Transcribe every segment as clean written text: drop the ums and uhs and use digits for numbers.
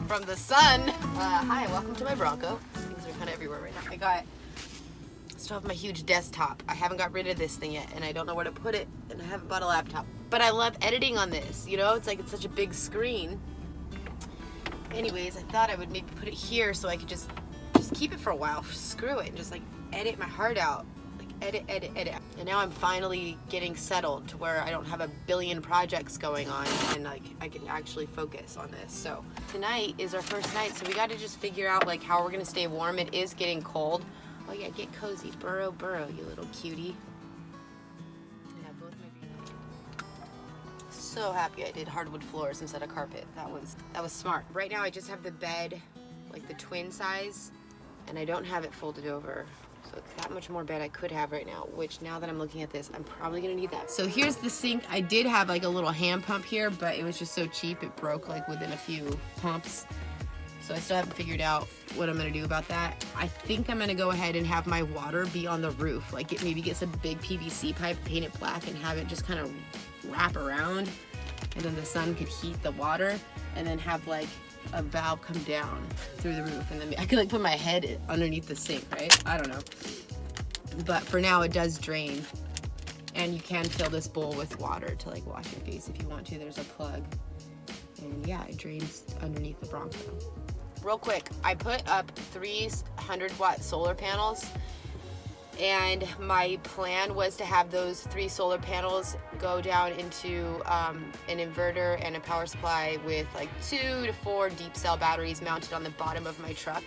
from the sun. Hi, welcome to my Bronco. Things are kind of everywhere right now. I still have my huge desktop. I haven't got rid of this thing yet, and I don't know where to put it, and I haven't bought a laptop. But I love editing on this, you know? It's like it's such a big screen. Anyways, I thought I would maybe put it here so I could just keep it for a while. Screw it, and just like edit my heart out. Like edit. And now I'm finally getting settled to where I don't have a billion projects going on, and like I can actually focus on this. So tonight is our first night, so we got to just figure out like how we're gonna stay warm. It is getting cold. Oh yeah, get cozy. Burrow, you little cutie. Yeah, both my so happy I did hardwood floors instead of carpet. That was smart. Right now I just have the bed, like the twin size, and I don't have it folded over. So it's that much more bed I could have right now, which now that I'm looking at this, I'm probably gonna need that. So here's the sink. I did have like a little hand pump here, but it was just so cheap, it broke like within a few pumps. So I still haven't figured out what I'm gonna do about that. I think I'm gonna go ahead and have my water be on the roof. Like maybe get some big PVC pipe, paint it black, and have it just kind of wrap around. And then the sun could heat the water, and then have like a valve come down through the roof. And then I could like put my head underneath the sink, right? I don't know. But for now it does drain. And you can fill this bowl with water to like wash your face if you want to. There's a plug. And yeah, it drains underneath the Bronco. Real quick, I put up 300-watt solar panels, and my plan was to have those 3 solar panels go down into an inverter and a power supply with like 2 to 4 deep cell batteries mounted on the bottom of my truck.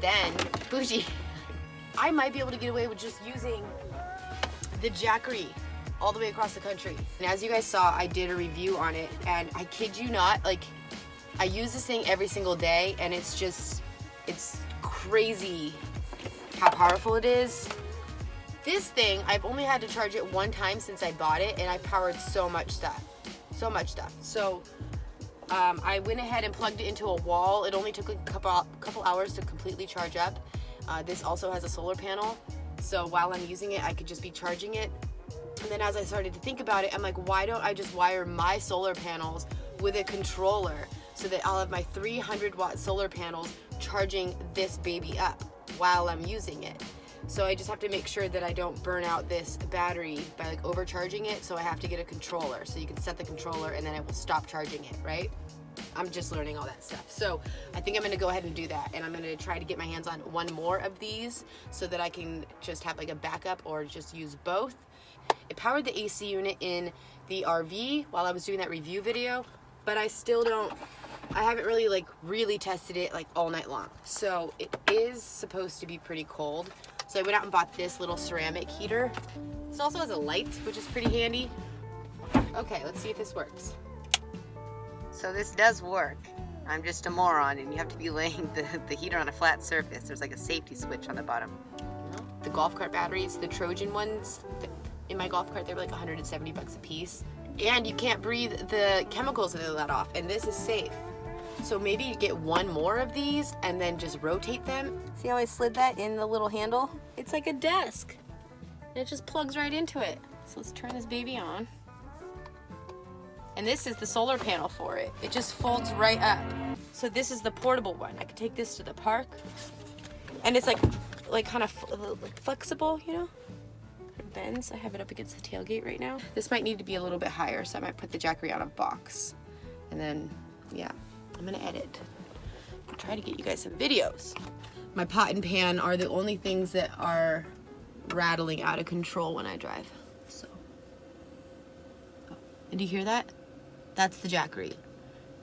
Then, Boujii, I might be able to get away with just using the Jackery all the way across the country. And as you guys saw, I did a review on it, and I kid you not, like, I use this thing every single day, and it's crazy how powerful it is. This thing, I've only had to charge it 1 time since I bought it, and I powered so much stuff. So I went ahead and plugged it into a wall. It only took a couple hours to completely charge up. This also has a solar panel, so while I'm using it, I could just be charging it. And then as I started to think about it, I'm like, why don't I just wire my solar panels with a controller so that I'll have my 300-watt solar panels charging this baby up while I'm using it. So I just have to make sure that I don't burn out this battery by like overcharging it, so I have to get a controller. So you can set the controller and then it will stop charging it, right? I'm just learning all that stuff. So I think I'm gonna go ahead and do that, and I'm gonna try to get my hands on 1 more of these so that I can just have like a backup or just use both. It powered the AC unit in the RV while I was doing that review video, but I haven't really tested it like all night long. So it is supposed to be pretty cold. So I went out and bought this little ceramic heater. This also has a light, which is pretty handy. Okay, let's see if this works. So this does work. I'm just a moron, and you have to be laying the heater on a flat surface. There's like a safety switch on the bottom. The golf cart batteries, the Trojan ones, in my golf cart, they were like 170 bucks a piece. And you can't breathe the chemicals that they let off, and this is safe. So maybe you get 1 more of these and then just rotate them. See how I slid that in the little handle? It's like a desk. And it just plugs right into it. So let's turn this baby on. And this is the solar panel for it. It just folds right up. So this is the portable one. I could take this to the park. And it's like kind of flexible, you know? It bends. I have it up against the tailgate right now. This might need to be a little bit higher, so I might put the Jackery on a box. And then, yeah, I'm gonna edit. I'll try to get you guys some videos. My pot and pan are the only things that are rattling out of control when I drive. So, oh. And do you hear that? That's the Jackery.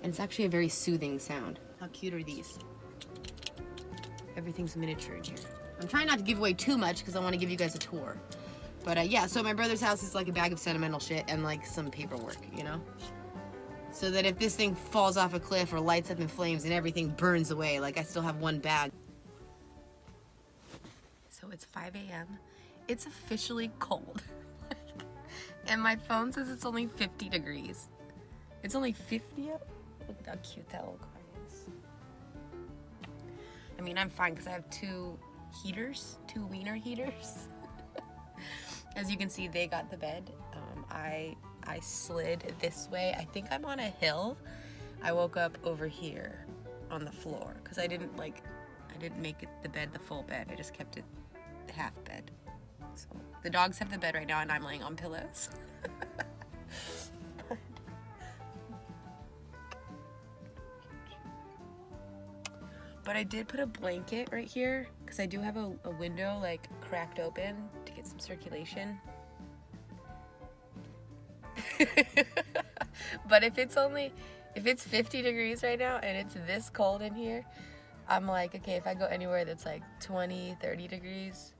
And it's actually a very soothing sound. How cute are these? Everything's miniature in here. I'm trying not to give away too much because I want to give you guys a tour. But yeah, so my brother's house is like a bag of sentimental shit and like some paperwork, you know? So that if this thing falls off a cliff or lights up in flames and everything burns away, like I still have 1 bag. So it's 5 a.m. It's officially cold. And my phone says it's only 50 degrees. It's only 50 up? Look how cute that little car is. I mean, I'm fine because I have 2 heaters, 2 wiener heaters. As you can see, they got the bed. I slid this way. I think I'm on a hill I woke up over here on the floor because I didn't make it the bed the full bed. I just kept it the half bed. So the dogs have the bed right now and I'm laying on pillows. But I did put a blanket right here because I do have a window like cracked open to get some circulation. But if it's 50 degrees right now and it's this cold in here, I'm like, okay, if I go anywhere that's like 20, 30 degrees,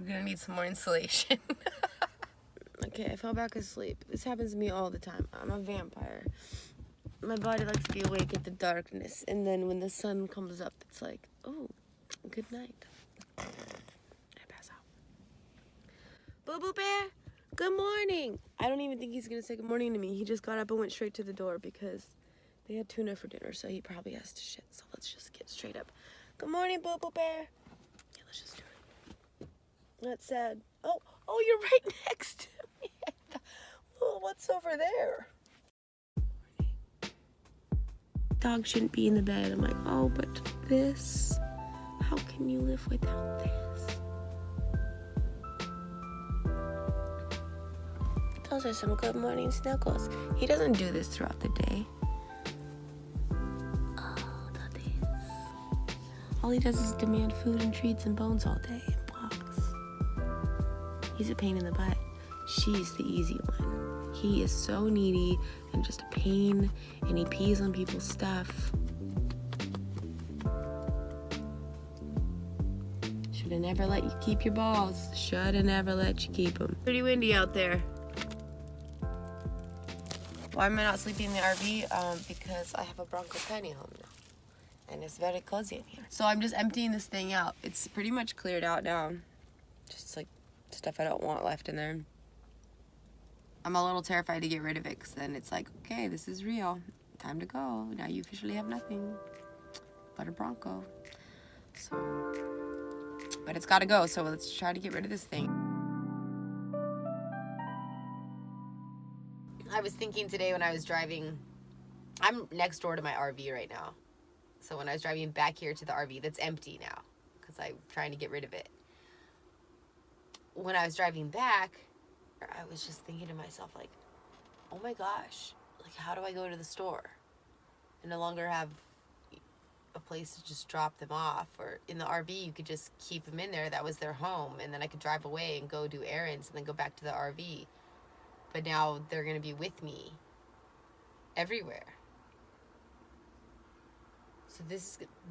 we're gonna need some more insulation. Okay, I fell back asleep. This happens to me all the time. I'm a vampire. My body likes to be awake at the darkness, and then when the sun comes up, it's like, oh, good night. I pass out. Boo Boo Bear, good morning. I don't even think he's gonna say good morning to me. He just got up and went straight to the door because they had tuna for dinner, so he probably has to shit. So let's just get straight up. Good morning, Boo Boo Bear. Yeah, let's just do it. That's sad. Oh, you're right next to me. Oh, what's over there? Dog shouldn't be in the bed. I'm like, oh, but this, how can you live without this? Those are some good morning snuggles. He doesn't do this throughout the day. Oh, that is. All he does is demand food and treats and bones all day and blocks. He's a pain in the butt. She's the easy one. He is so needy and just a pain, and he pees on people's stuff. Shoulda never let you keep your balls. Shoulda never let you keep them. Pretty windy out there. Why am I not sleeping in the RV? Because I have a Bronco tiny home now. And it's very cozy in here. So I'm just emptying this thing out. It's pretty much cleared out now. Just like stuff I don't want left in there. I'm a little terrified to get rid of it because then it's like, okay, this is real. Time to go. Now you officially have nothing but a Bronco. So, but it's got to go. So let's try to get rid of this thing. I was thinking today when I was driving, I'm next door to my RV right now. So when I was driving back here to the RV that's empty now because I'm trying to get rid of it. When I was driving back, I was just thinking to myself, like, oh my gosh, like, how do I go to the store and no longer have a place to just drop them off? Or in the RV, you could just keep them in there. That was their home. And then I could drive away and go do errands and then go back to the RV. But now they're going to be with me everywhere. So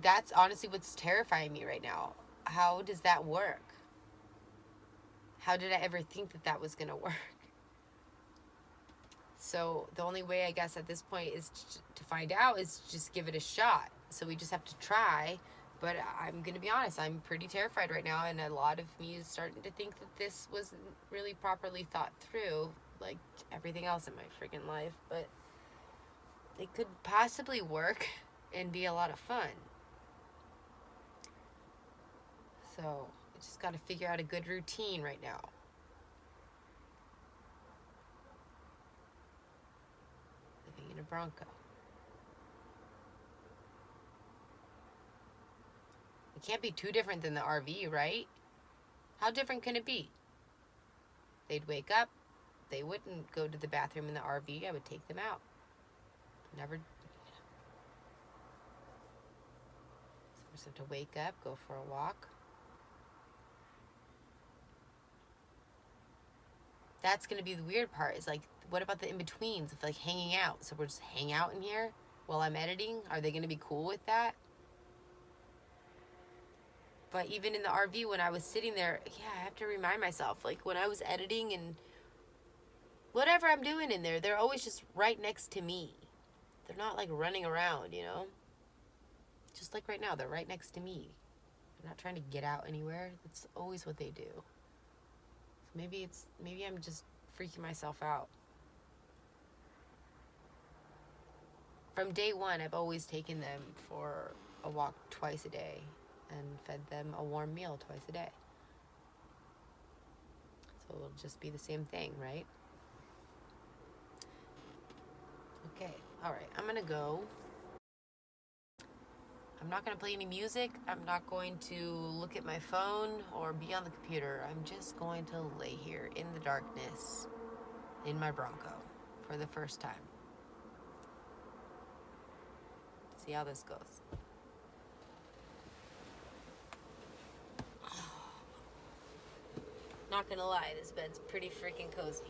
that's honestly what's terrifying me right now. How does that work? How did I ever think that that was going to work? So the only way, I guess, at this point is to find out is just give it a shot. So we just have to try. But I'm going to be honest, I'm pretty terrified right now. And a lot of me is starting to think that this wasn't really properly thought through, like everything else in my freaking life. But it could possibly work and be a lot of fun. So just got to figure out a good routine right now. Living in a Bronco. It can't be too different than the RV, right? How different can it be? They'd wake up. They wouldn't go to the bathroom in the RV. I would take them out. Never. So we just have to wake up, go for a walk. That's going to be the weird part, is like, what about the in-betweens of like hanging out? So we're just hang out in here while I'm editing? Are they going to be cool with that? But even in the RV, when I was sitting there, yeah, I have to remind myself, like when I was editing and whatever I'm doing in there, they're always just right next to me. They're not like running around, you know? Just like right now, they're right next to me. They're not trying to get out anywhere. That's always what they do. Maybe I'm just freaking myself out. From day one, I've always taken them for a walk twice a day and fed them a warm meal twice a day. So it'll just be the same thing, right? All right, I'm gonna go. I'm not gonna play any music. I'm not going to look at my phone or be on the computer. I'm just going to lay here in the darkness in my Bronco for the first time. See how this goes. Not gonna lie, this bed's pretty freaking cozy.